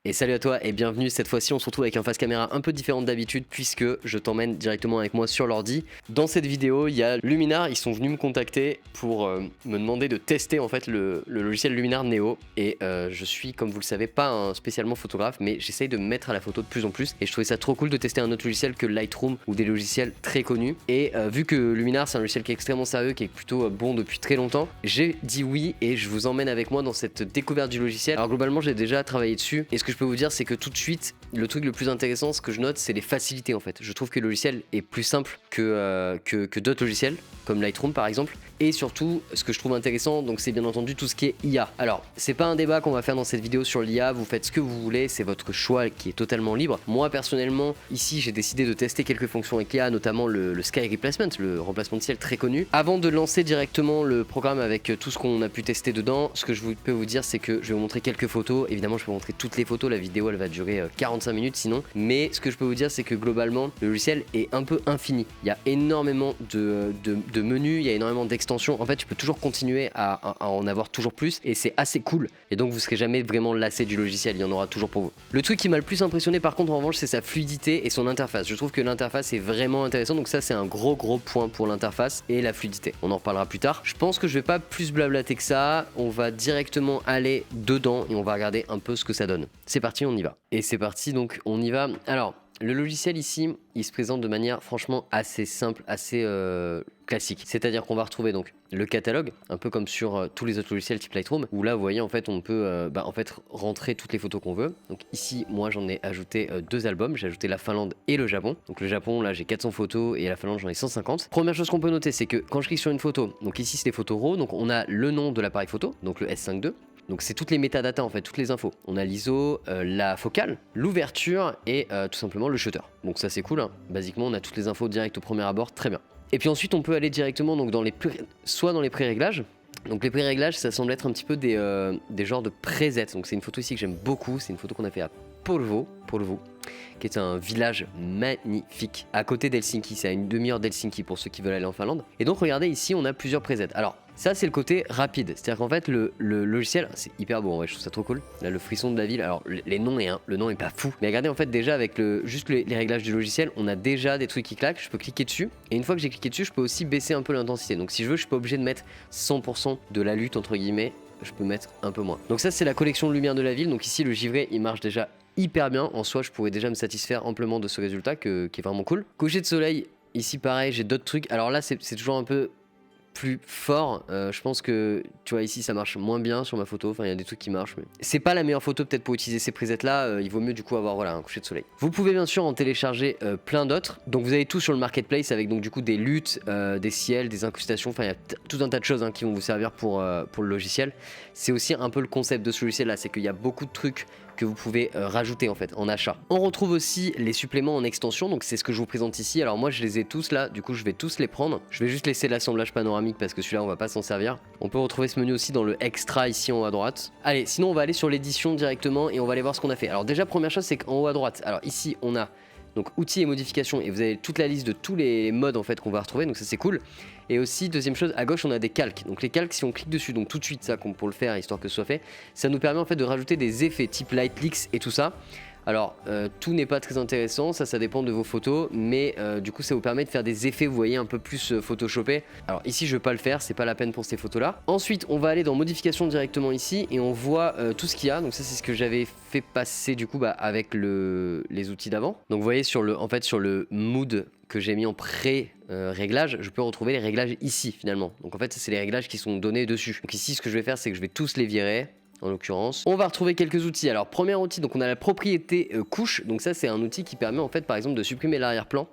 Et salut à toi et bienvenue. Cette fois-ci on se retrouve avec un face caméra un peu différent d'habitude puisque je t'emmène directement avec moi sur l'ordi. Dans cette vidéo il y a Luminar, ils sont venus me contacter pour me demander de tester en fait le logiciel Luminar Neo. Et je suis, comme vous le savez, pas un spécialement photographe, mais j'essaye de me mettre à la photo de plus en plus. Et je trouvais ça trop cool de tester un autre logiciel que Lightroom ou des logiciels très connus. Et vu que Luminar c'est un logiciel qui est extrêmement sérieux, qui est plutôt bon depuis très longtemps, j'ai dit oui et je vous emmène avec moi dans cette découverte du logiciel. Alors globalement j'ai déjà travaillé dessus et ce que je peux vous dire c'est que tout de suite le truc le plus intéressant, ce que je note, c'est les facilités en fait. Je trouve que le logiciel est plus simple que d'autres logiciels comme Lightroom par exemple. Et surtout, ce que je trouve intéressant, donc c'est bien entendu tout ce qui est IA. Alors, c'est pas un débat qu'on va faire dans cette vidéo sur l'IA, vous faites ce que vous voulez, c'est votre choix qui est totalement libre. Moi, personnellement, ici, j'ai décidé de tester quelques fonctions avec l'IA, notamment le Sky Replacement, le remplacement de ciel très connu. Avant de lancer directement le programme avec tout ce qu'on a pu tester dedans, ce que je peux vous dire, c'est que je vais vous montrer quelques photos. Évidemment, je peux vous montrer toutes les photos, la vidéo, elle va durer 45 minutes sinon. Mais ce que je peux vous dire, c'est que globalement, le logiciel est un peu infini. Il y a énormément de menus, il y a énormément d'extensions. En fait, tu peux toujours continuer à en avoir toujours plus et c'est assez cool. Et donc, vous serez jamais vraiment lassé du logiciel, il y en aura toujours pour vous. Le truc qui m'a le plus impressionné par contre en revanche, c'est sa fluidité et son interface. Je trouve que l'interface est vraiment intéressante, donc ça c'est un gros point pour l'interface et la fluidité. On en reparlera plus tard. Je pense que je vais pas plus blablater que ça. On va directement aller dedans et on va regarder un peu ce que ça donne. C'est parti, on y va. Et c'est parti, donc on y va. Alors, le logiciel ici, il se présente de manière franchement assez simple, assez classique. C'est-à-dire qu'on va retrouver donc le catalogue, un peu comme sur tous les autres logiciels type Lightroom, où là vous voyez en fait on peut rentrer toutes les photos qu'on veut. Donc ici moi j'en ai ajouté deux albums, j'ai ajouté la Finlande et le Japon. Donc le Japon là j'ai 400 photos et la Finlande j'en ai 150. Première chose qu'on peut noter c'est que quand je clique sur une photo, donc ici c'est des photos RAW, donc on a le nom de l'appareil photo, donc le S5 II. Donc c'est toutes les métadatas en fait, toutes les infos. On a l'ISO, la focale, l'ouverture et tout simplement le shutter. Donc ça c'est cool, hein. Basiquement on a toutes les infos directes au premier abord, très bien. Et puis ensuite on peut aller directement donc, soit dans les pré-réglages. Donc les pré-réglages ça semble être un petit peu des genres de presets. Donc c'est une photo ici que j'aime beaucoup, c'est une photo qu'on a fait à Porvoo, qui est un village magnifique à côté d'Helsinki, c'est à une demi-heure d'Helsinki pour ceux qui veulent aller en Finlande. Et donc regardez ici on a plusieurs presets. Alors ça c'est le côté rapide, c'est-à-dire qu'en fait le logiciel, c'est hyper beau en vrai, je trouve ça trop cool. Là le frisson de la ville, alors le nom est pas fou, mais regardez en fait déjà avec juste les réglages du logiciel, on a déjà des trucs qui claquent, je peux cliquer dessus, et une fois que j'ai cliqué dessus, je peux aussi baisser un peu l'intensité. Donc si je veux, je suis pas obligé de mettre 100% de la lutte entre guillemets, je peux mettre un peu moins. Donc ça c'est la collection de lumière de la ville, donc ici le givré il marche déjà hyper bien, en soi je pourrais déjà me satisfaire amplement de ce résultat qui est vraiment cool. Coucher de soleil, ici pareil j'ai d'autres trucs, alors là c'est toujours un peu plus fort, je pense que tu vois ici ça marche moins bien sur ma photo, enfin il y a des trucs qui marchent mais c'est pas la meilleure photo peut-être pour utiliser ces presets là, il vaut mieux du coup avoir voilà un coucher de soleil. Vous pouvez bien sûr en télécharger plein d'autres, donc vous avez tout sur le marketplace avec donc du coup des luttes, des ciels, des incrustations, enfin il y a tout un tas de choses hein, qui vont vous servir pour le logiciel. C'est aussi un peu le concept de ce logiciel là, c'est qu'il y a beaucoup de trucs que vous pouvez rajouter en fait en achat. On retrouve aussi les suppléments en extension, donc c'est ce que je vous présente ici. Alors moi je les ai tous là, du coup je vais tous les prendre. Je vais juste laisser l'assemblage panoramique parce que celui-là on va pas s'en servir. On peut retrouver ce menu aussi dans le extra ici en haut à droite. Allez, sinon on va aller sur l'édition directement et on va aller voir ce qu'on a fait. Alors déjà première chose c'est qu'en haut à droite, alors ici on a donc outils et modifications et vous avez toute la liste de tous les modes en fait qu'on va retrouver, donc ça c'est cool. Et aussi deuxième chose, à gauche on a des calques, donc les calques si on clique dessus, donc tout de suite ça pour le faire histoire que ce soit fait, ça nous permet en fait de rajouter des effets type light leaks et tout ça. Alors tout n'est pas très intéressant, ça dépend de vos photos, mais du coup ça vous permet de faire des effets, vous voyez, un peu plus photoshopés. Alors ici je vais pas le faire, c'est pas la peine pour ces photos là. Ensuite on va aller dans modification directement ici et on voit tout ce qu'il y a, donc ça c'est ce que j'avais fait passer du coup avec les outils d'avant. Donc vous voyez sur le mood que j'ai mis en pré-réglage, je peux retrouver les réglages ici finalement. Donc en fait c'est les réglages qui sont donnés dessus. Donc ici ce que je vais faire c'est que je vais tous les virer. En l'occurrence, on va retrouver quelques outils. Alors premier outil, donc on a la propriété couche, donc ça c'est un outil qui permet en fait par exemple de supprimer l'arrière-plan.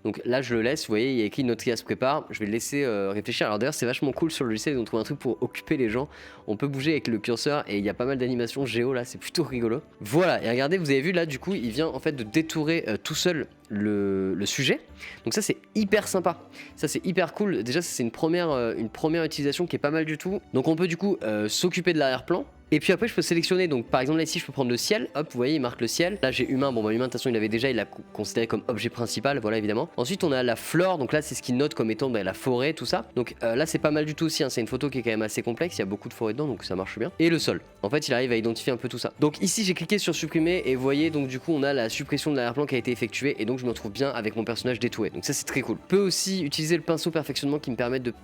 Donc là je le laisse, vous voyez il y a écrit notre IA se prépare, je vais le laisser réfléchir. Alors d'ailleurs c'est vachement cool sur le logiciel, ils ont trouvé un truc pour occuper les gens. On peut bouger avec le curseur et il y a pas mal d'animations géo là, c'est plutôt rigolo. Voilà, et regardez, vous avez vu là du coup il vient en fait de détourer tout seul le sujet. Donc ça c'est hyper sympa, ça c'est hyper cool. Déjà c'est une première utilisation qui est pas mal du tout. Donc on peut du coup s'occuper de l'arrière-plan. Et puis après je peux sélectionner, donc par exemple là ici je peux prendre le ciel, hop vous voyez il marque le ciel. Là j'ai humain, bon bah humain de toute façon il avait déjà, il l'a considéré comme objet principal, voilà évidemment. Ensuite on a la flore, donc là c'est ce qu'il note comme étant la forêt, tout ça. Donc là c'est pas mal du tout aussi, hein. C'est une photo qui est quand même assez complexe, il y a beaucoup de forêt dedans donc ça marche bien. Et le sol, en fait il arrive à identifier un peu tout ça. Donc ici j'ai cliqué sur supprimer et vous voyez donc du coup on a la suppression de l'arrière-plan qui a été effectuée et donc je me retrouve bien avec mon personnage détoué. Donc ça c'est très cool. Je peux aussi utiliser le pinceau perfectionnement qui me permet de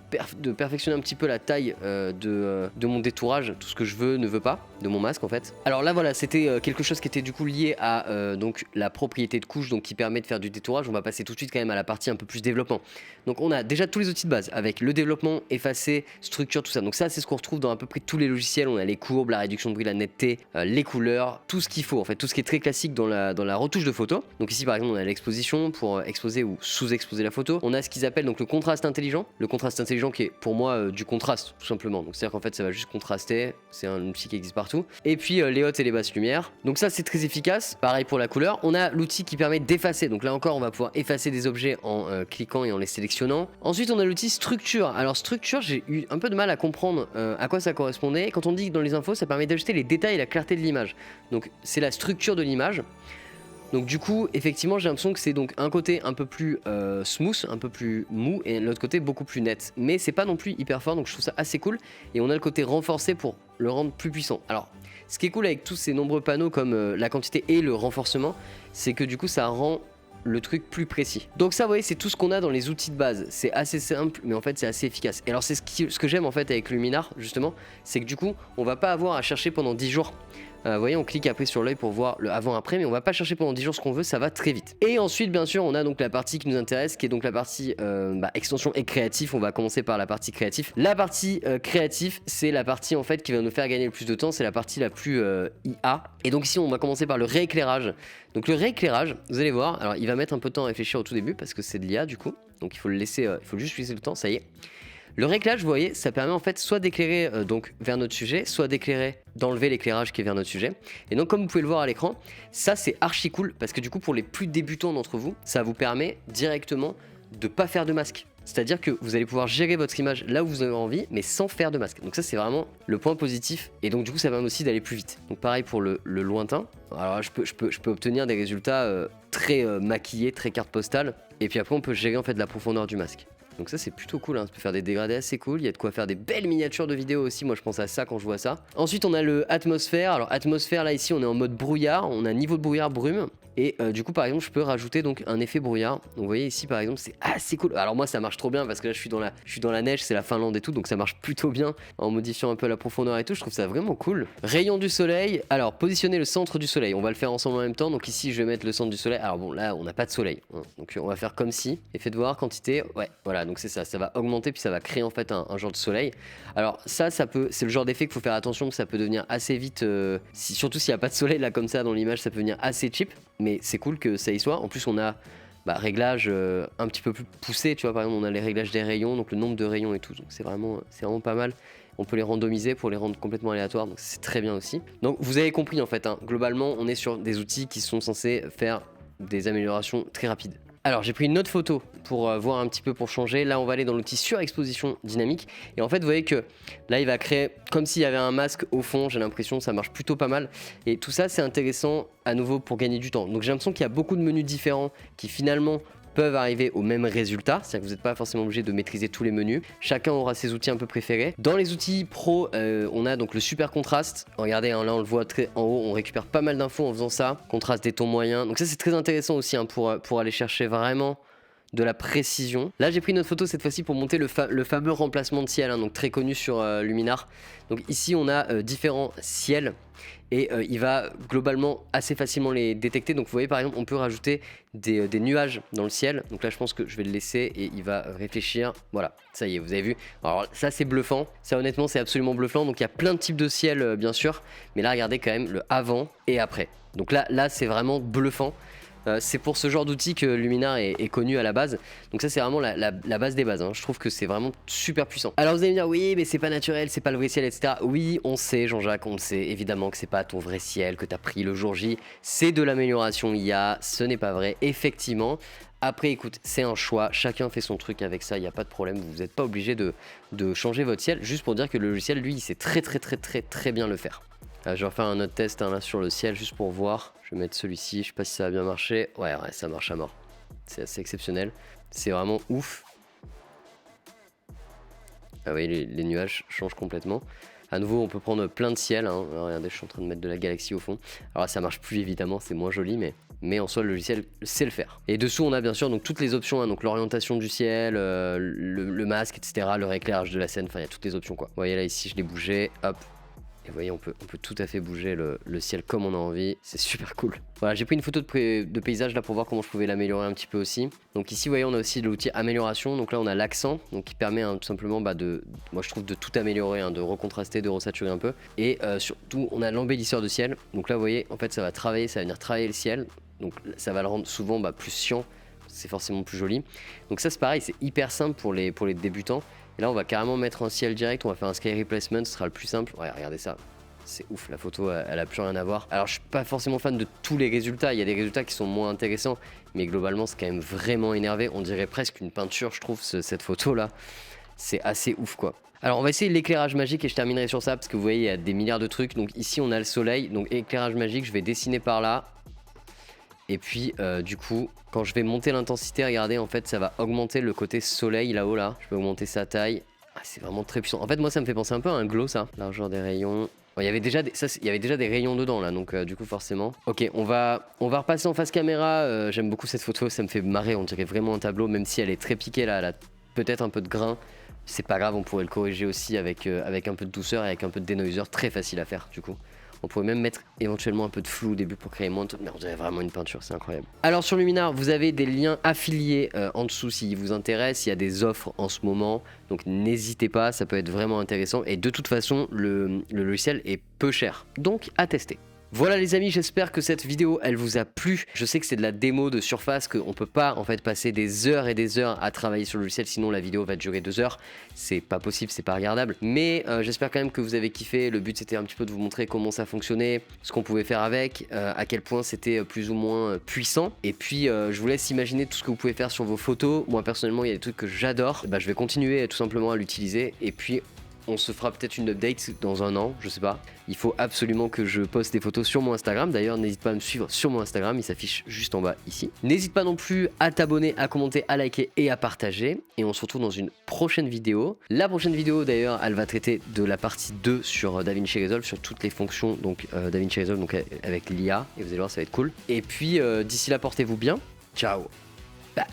perfectionner un petit peu la taille de mon détourage, tout ce que je veux, ne veux pas, de mon masque en fait. Alors là voilà, c'était quelque chose qui était du coup lié à donc la propriété de couche, donc qui permet de faire du détourage. On va passer tout de suite quand même à la partie un peu plus développement. Donc on a déjà tous les outils de base avec le développement, effacer, structure, tout ça. Donc ça c'est ce qu'on retrouve dans à peu près tous les logiciels. On a les courbes, la réduction de bruit, la netteté, les couleurs, tout ce qu'il faut en fait, tout ce qui est très classique dans la retouche de photo. Donc ici par exemple on a l'exposition pour exposer ou sous-exposer la photo. On a ce qu'ils appellent donc le contraste intelligent. Le contraste intelligent qui est pour moi du contraste tout simplement. Donc c'est-à-dire qu'en fait ça va juste contraster, c'est un outil qui existe partout. Et puis les hautes et les basses lumières. Donc ça c'est très efficace. Pareil pour la couleur. On a l'outil qui permet d'effacer. Donc là encore on va pouvoir effacer des objets en cliquant et en les sélectionnant. Ensuite on a l'outil structure. Alors structure, j'ai eu un peu de mal à comprendre à quoi ça correspondait. Quand on dit que dans les infos ça permet d'ajuster les détails et la clarté de l'image. Donc c'est la structure de l'image. Donc du coup, effectivement, j'ai l'impression que c'est donc un côté un peu plus smooth, un peu plus mou, et l'autre côté beaucoup plus net. Mais c'est pas non plus hyper fort, donc je trouve ça assez cool. Et on a le côté renforcé pour le rendre plus puissant. Alors, ce qui est cool avec tous ces nombreux panneaux comme la quantité et le renforcement, c'est que du coup, ça rend le truc plus précis. Donc ça, vous voyez, c'est tout ce qu'on a dans les outils de base. C'est assez simple, mais en fait, c'est assez efficace. Et alors, c'est ce que j'aime en fait avec Luminar, justement, c'est que du coup, on va pas avoir à chercher pendant 10 jours. Vous voyez, on clique après sur l'œil pour voir le avant-après, mais on va pas chercher pendant 10 jours ce qu'on veut, ça va très vite. Et ensuite, bien sûr, on a donc la partie qui nous intéresse, qui est donc la partie extension et créatif. On va commencer par la partie créatif. La partie créatif, c'est la partie en fait qui va nous faire gagner le plus de temps, c'est la partie la plus IA. Et donc ici, on va commencer par le rééclairage. Donc le rééclairage, vous allez voir, alors il va mettre un peu de temps à réfléchir au tout début parce que c'est de l'IA du coup, donc il faut le laisser, il faut juste laisser le temps, ça y est. Le rééclairage, vous voyez, ça permet en fait soit d'éclairer donc vers notre sujet, soit d'enlever l'éclairage qui est vers notre sujet. Et donc comme vous pouvez le voir à l'écran, ça c'est archi cool parce que du coup pour les plus débutants d'entre vous, ça vous permet directement de pas faire de masque. C'est-à-dire que vous allez pouvoir gérer votre image là où vous avez envie, mais sans faire de masque. Donc ça c'est vraiment le point positif. Et donc du coup ça permet aussi d'aller plus vite. Donc pareil pour le lointain. Alors je peux obtenir des résultats très maquillés, très carte postale. Et puis après on peut gérer en fait la profondeur du masque. Donc ça c'est plutôt cool, hein. Ça peut faire des dégradés assez cool, il y a de quoi faire des belles miniatures de vidéos aussi, moi je pense à ça quand je vois ça. Ensuite on a le atmosphère, alors atmosphère là ici on est en mode brouillard, on a niveau de brouillard brume. Et du coup par exemple je peux rajouter donc un effet brouillard. Donc vous voyez ici par exemple c'est assez cool. Alors moi ça marche trop bien parce que là je suis dans la neige, c'est la Finlande et tout, donc ça marche plutôt bien en modifiant un peu la profondeur et tout, je trouve ça vraiment cool. Rayon du soleil, alors positionner le centre du soleil, on va le faire ensemble en même temps. Donc ici je vais mettre le centre du soleil, alors bon là on n'a pas de soleil, hein. Donc on va faire comme si, effet de voir, quantité, ouais voilà, donc c'est ça va augmenter puis ça va créer en fait un genre de soleil. Alors ça peut, c'est le genre d'effet qu'il faut faire attention, que ça peut devenir assez vite, surtout s'il n'y a pas de soleil là comme ça dans l'image, ça peut devenir assez cheap. Mais c'est cool que ça y soit. En plus, on a réglage un petit peu plus poussé. Tu vois, par exemple, on a les réglages des rayons, donc le nombre de rayons et tout. Donc c'est vraiment pas mal. On peut les randomiser pour les rendre complètement aléatoires. Donc c'est très bien aussi. Donc vous avez compris en fait, hein, globalement, on est sur des outils qui sont censés faire des améliorations très rapides. Alors j'ai pris une autre photo pour voir un petit peu pour changer. Là on va aller dans l'outil surexposition dynamique. Et en fait vous voyez que là il va créer comme s'il y avait un masque au fond. J'ai l'impression ça marche plutôt pas mal. Et tout ça c'est intéressant à nouveau pour gagner du temps. Donc j'ai l'impression qu'il y a beaucoup de menus différents qui finalement peuvent arriver au même résultat, c'est-à-dire que vous n'êtes pas forcément obligé de maîtriser tous les menus. Chacun aura ses outils un peu préférés. Dans les outils pro, on a donc le super contraste. Regardez, hein, là on le voit très en haut, on récupère pas mal d'infos en faisant ça. Contraste des tons moyens. Donc ça c'est très intéressant aussi hein, pour aller chercher vraiment de la précision. Là j'ai pris une autre photo cette fois-ci pour monter le fameux remplacement de ciel, hein, donc très connu sur Luminar. Donc ici on a différents ciels et il va globalement assez facilement les détecter. Donc vous voyez par exemple on peut rajouter des nuages dans le ciel. Donc là je pense que je vais le laisser et il va réfléchir. Voilà, ça y est, vous avez vu. Alors ça c'est bluffant, ça honnêtement c'est absolument bluffant. Donc il y a plein de types de ciel bien sûr, mais là regardez quand même le avant et après. Donc là c'est vraiment bluffant. C'est pour ce genre d'outil que Luminar est connu à la base. Donc ça c'est vraiment la base des bases, hein. Je trouve que c'est vraiment super puissant. Alors vous allez me dire oui mais c'est pas naturel, c'est pas le vrai ciel, etc. Oui on sait Jean-Jacques, on le sait évidemment que c'est pas ton vrai ciel que t'as pris le jour J. C'est de l'amélioration IA, ce n'est pas vrai, effectivement. Après écoute, c'est un choix, chacun fait son truc avec ça, il n'y a pas de problème, vous n'êtes pas obligé de changer votre ciel, juste pour dire que le logiciel lui il sait très bien le faire. Je vais refaire un autre test là sur le ciel juste pour voir. Je vais mettre celui-ci, je sais pas si ça va bien marcher. Ouais, ça marche à mort. C'est assez exceptionnel. C'est vraiment ouf. Ah oui, les nuages changent complètement. À nouveau, on peut prendre plein de ciel. Hein. Alors, regardez, je suis en train de mettre de la galaxie au fond. Alors là, ça marche plus évidemment, c'est moins joli, mais en soi, le logiciel sait le faire. Et dessous, on a bien sûr donc, toutes les options, hein, donc l'orientation du ciel, le masque, etc., le rééclairage de la scène, enfin, il y a toutes les options, quoi. Vous voyez là, ici, je l'ai bougé, hop. Et vous voyez, on peut tout à fait bouger le ciel comme on a envie. C'est super cool. Voilà, j'ai pris une photo de paysage là pour voir comment je pouvais l'améliorer un petit peu aussi. Donc ici, vous voyez, on a aussi l'outil amélioration. Donc là, on a l'accent, donc qui permet tout simplement moi je trouve de tout améliorer, hein, de recontraster, de resaturer un peu. Et surtout, on a l'embellisseur de ciel. Donc là, vous voyez, en fait, ça va venir travailler le ciel. Donc ça va le rendre souvent plus chiant. C'est forcément plus joli. Donc ça, c'est pareil, c'est hyper simple pour les débutants. Et là, on va carrément mettre un ciel direct, on va faire un sky replacement, ce sera le plus simple. Ouais, regardez ça, c'est ouf, la photo, elle a plus rien à voir. Alors, je suis pas forcément fan de tous les résultats, il y a des résultats qui sont moins intéressants, mais globalement, c'est quand même vraiment énervé. On dirait presque une peinture, je trouve, cette photo-là. C'est assez ouf, quoi. Alors, on va essayer l'éclairage magique et je terminerai sur ça, parce que vous voyez, il y a des milliards de trucs. Donc ici, on a le soleil, donc éclairage magique, je vais dessiner par là. Et puis du coup, quand je vais monter l'intensité, regardez, en fait, ça va augmenter le côté soleil là-haut là. Je peux augmenter sa taille. Ah, c'est vraiment très puissant. En fait, moi, ça me fait penser un peu à un glow, ça. Largeur des rayons. Bon, il y avait déjà des rayons dedans là, donc du coup forcément. Ok, on va repasser en face caméra. J'aime beaucoup cette photo, ça me fait marrer. On dirait vraiment un tableau, même si elle est très piquée là. Elle a peut-être un peu de grain. C'est pas grave, on pourrait le corriger aussi avec un peu de douceur et avec un peu de denoiser. Très facile à faire du coup. On pourrait même mettre éventuellement un peu de flou au début pour créer moins de... Mais on dirait vraiment une peinture, c'est incroyable. Alors sur Luminar, vous avez des liens affiliés en dessous s'ils vous intéressent. Il y a des offres en ce moment, donc n'hésitez pas, ça peut être vraiment intéressant. Et de toute façon, le logiciel est peu cher, donc à tester. Voilà les amis, j'espère que cette vidéo elle vous a plu. Je sais que c'est de la démo de surface, qu'on peut pas en fait passer des heures et des heures à travailler sur le logiciel, sinon la vidéo va durer 2 heures. C'est pas possible, c'est pas regardable. Mais j'espère quand même que vous avez kiffé. Le but c'était un petit peu de vous montrer comment ça fonctionnait, ce qu'on pouvait faire avec, à quel point c'était plus ou moins puissant. Et puis je vous laisse imaginer tout ce que vous pouvez faire sur vos photos. Moi personnellement il y a des trucs que j'adore. Je vais continuer tout simplement à l'utiliser. Et puis on se fera peut-être une update dans un an, je sais pas. Il faut absolument que je poste des photos sur mon Instagram. D'ailleurs, n'hésite pas à me suivre sur mon Instagram, il s'affiche juste en bas ici. N'hésite pas non plus à t'abonner, à commenter, à liker et à partager. Et on se retrouve dans une prochaine vidéo. La prochaine vidéo d'ailleurs, elle va traiter de la partie 2 sur DaVinci Resolve, sur toutes les fonctions donc DaVinci Resolve donc avec l'IA. Et vous allez voir, ça va être cool. Et puis d'ici là, portez-vous bien. Ciao. Bam.